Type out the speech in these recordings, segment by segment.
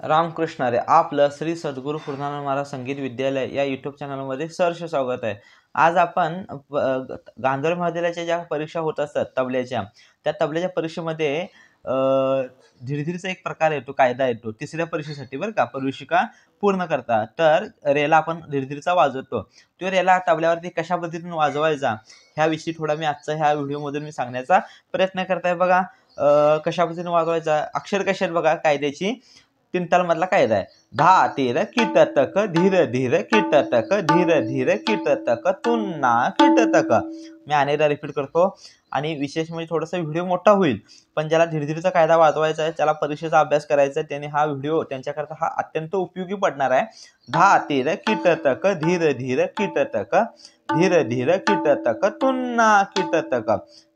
रामकृष्ण हरी. आपलं श्री सद्गुरू पूर्णानंद महाराज संगीत विद्यालय या यूट्यूब चॅनलमध्ये सहर्ष स्वागत आहे. आज आपण गांधर्व महाविद्यालयाच्या ज्या परीक्षा होत असतात तबल्याच्या, त्या तबल्याच्या परीक्षेमध्ये धीर-धीरचा एक प्रकार येतो, कायदा येतो तिसऱ्या परीक्षेसाठी बरं का, प्रवेशिका पूर्ण करता. तर रेला आपण धीर-धीरचा वाजवतो. तो रेला तबल्यावरती कशा पद्धतीने वाजवायचा ह्याविषयी थोडा मी आजचा ह्या व्हिडिओमधून मी सांगण्याचा प्रयत्न करताय. बघा कशा पद्धतीने वाजवायचा, अक्षर कशा आहेत बघा कायद्याची. तीन ताल मधला कायदा आहे. धा तीर किटतक धीर धीर किटतक धीर धीर किटतक तुन्ना किटतक. मी अनेकदा रिपीट करतो आणि विशेष म्हणजे थोडासा व्हिडिओ मोठा होईल, पण ज्याला धीरधीरचा कायदा वाजवायचा आहे, त्याला परीक्षेचा अभ्यास करायचा आहे, त्याने हा व्हिडिओ त्यांच्याकरता हा अत्यंत उपयोगी पडणार आहे. धा तीर किटतक धीर धीर किटतक धीर धीर किटतक तुन्ना किटतक.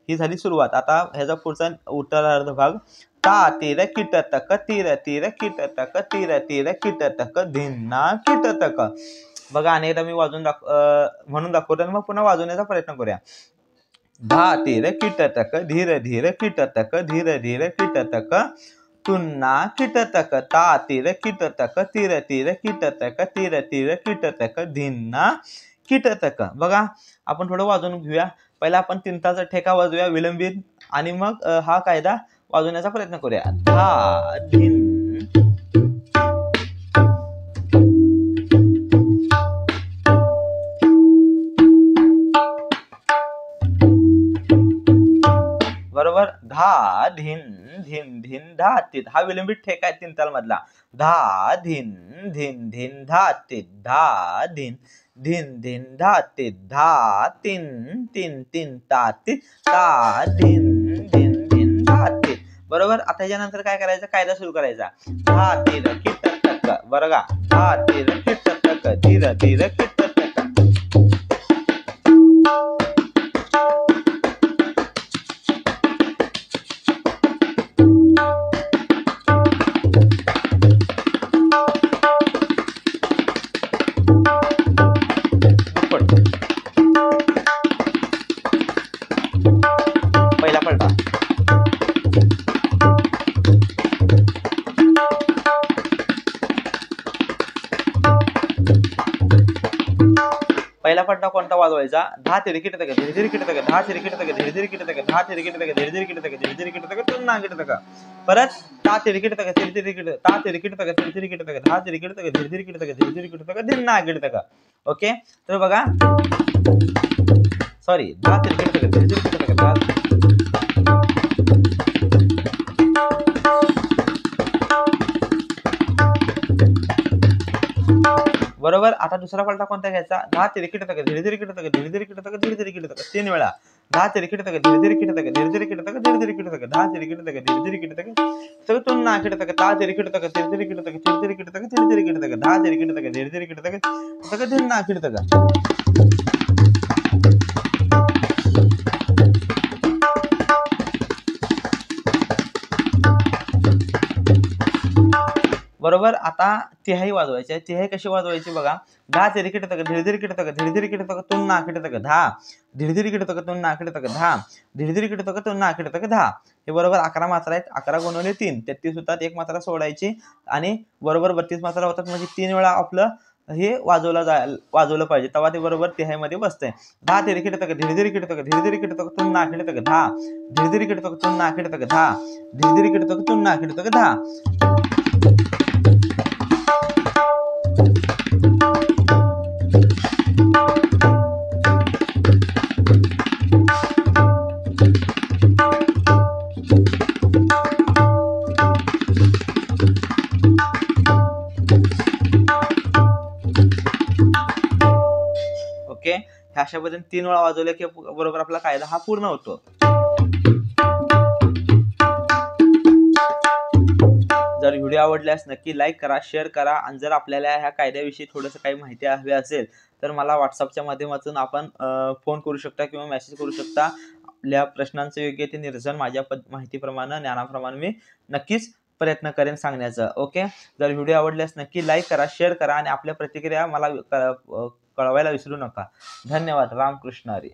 ही झाली सुरुवात. आता ह्याचा पुढचा उत्तरार्ध भाग. ता तीर किटतक तीर तीर किटतक तीर तीर किटतक धिन्ना किटतक. बघा अनेकदा मी वाजवून म्हणून दाखवतो आणि मग पुन्हा वाजवण्याचा प्रयत्न करूया. धा तीर किटतक धीर धीर किटतक धीर धीर किटतक तुन्ना किटतक ता तीर किटतक तीर तीर किटतक तीर तीर किटतक धिन्ना किटतक. बघा आपण थोडं वाजवून घेऊया. पहिला आपण तीनताचा ठेका वाजवूया विलंबित आणि मग हा कायदा वाजवण्याचा प्रयत्न करूया. धा धिन. बरोबर. धा धिन धिन धिन धा तीत. हा विलंबित ठेका आहे तीन ताल मधला. धा धिन धिन धिन धा तीत धा धिन धिन धिन धा तीत धा तीन तीन तीन ता तीत ता धिन धिन धिन धा तीत. बरोबर. आता याच्यानंतर काय करायचं, कायदा सुरू करायचा. धा तीर किटतक. बरं का, धा तीर किटतक धीर धीर किटतक. पहिला पलटा. पहिला पलटा कोणता वाजवायचा. धा तीर किटतक धीर धीर किटतक धा तीर किटतक धीर धीर किटतक धा तीर किटतक धीर धीर किटतक धीर धीर किटतक पुन्हा किटतक. परत ता तीर किटतक धीर धीर किटतक ता तीर किटतक धीर धीर किटतक धा तीर किटतक धीर धीर किटतक धीर धीर किटतक धिन्ना किटतक. ओके. तर बघा, सॉरी, धा तीर किटतक धीर धीर किटतक धा. बरोबर. आता दुसरा पलटा कोणता घ्यायचा. धा तीर किटतक धीर धीर किटतक धीर धीर किटतक धीर धीर किटतक तीन वेळा. धा तीर किटतक धीर धीर किटतक धीर धीर किटतक धीर धीर किटतक धा तीर किटतक धीर धीर किटतक सगळं तुन्ना किटतक ता तीर किटतक धीर धीर किटतक धीर धीर किटतक धीर धीर किटतक धा तीर किटतक धीर धीर किटतक सगळं धिन्ना किटतक. बरोबर. आता तिहाई वाजवायची आहे. तिहाई कशी वाजवायची बघा. धा तीर किटतक धीर धीर किटतक धीर धीर किटतक तुन्ना किटतक धा धीर धीर किटतक तुन्ना किटतक धा धीर धीर किटतक तुन्ना किटतक धा. हे बरोबर 11 मात्रा आहेत. 11 गुणिले 3 33 होतात. एक मात्रा सोडायची आणि बरोबर 32 मात्रा होतात. म्हणजे 3 वेळा आपलं हे वाजवलं पाहिजे, तेव्हा ते बरोबर तिहाई मध्ये बसतंय. धा तीर किटतक धीर धीर किटतक धीर धीर किटतक तुन्ना किटतक धा धीर धीर किटतक तुन्ना किटतक धा धीर धीर किटतक तुन्ना किटतक धा. ओके. ह्या अशा पद्धतीने 3 वेळा वाजवले की बरोबर आपला कायदा हा पूर्ण होतो. जर व्हिडिओ आवडल्यास नक्की लाईक करा, शेअर करा आणि जर आपल्याला ह्या कायद्याविषयी थोडंसं काही माहिती हवी असेल तर मला व्हॉट्सअपच्या माध्यमातून आपण फोन करू शकता किंवा मेसेज करू शकता. आपल्या प्रश्नांचं योग्य ते निरसन माझ्या माहितीप्रमाणे ज्ञानाप्रमाणे मी नक्कीच प्रयत्न करेन सांगण्याचा. ओके. जर व्हिडिओ आवडल्यास नक्की लाईक करा, शेअर करा आणि आपल्या प्रतिक्रिया मला कळवायला विसरू नका. धन्यवाद. रामकृष्ण हरी.